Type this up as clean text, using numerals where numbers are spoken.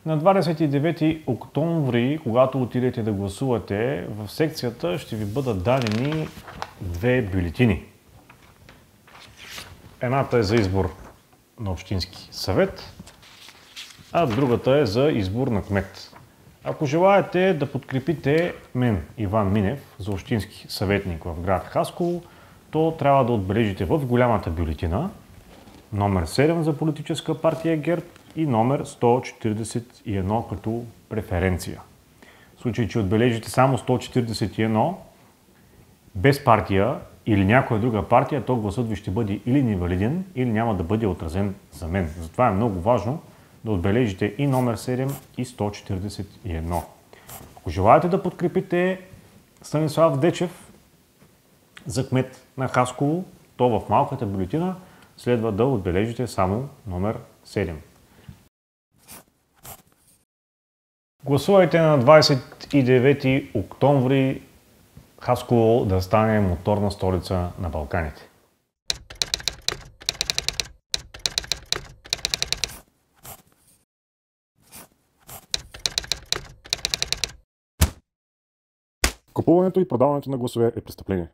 На 29 октомври, когато отидете да гласувате, в секцията ще ви бъдат дадени две бюлетини. Едната е за избор на общински съвет, а другата е за избор на кмет. Ако желаете да подкрепите мен, Иван Минев, за общински съветник в град Хасково, то трябва да отбележите в голямата бюлетина номер 7 за политическа партия ГЕРБ и номер 141 като преференция. В случай, че отбележите само 141 без партия или някоя друга партия, то гласът ви ще бъде или невалиден, или няма да бъде отразен за мен. Затова е много важно да отбележите и номер 7 и 141. Ако желаете да подкрепите Станислав Дечев за кмет на Хасково, то в малката бюлетина следва да отбележите само номер 7. Гласувайте на 29 октомври Хасково да стане моторна столица на Балканите. Купуването и продаването на гласове е престъпление.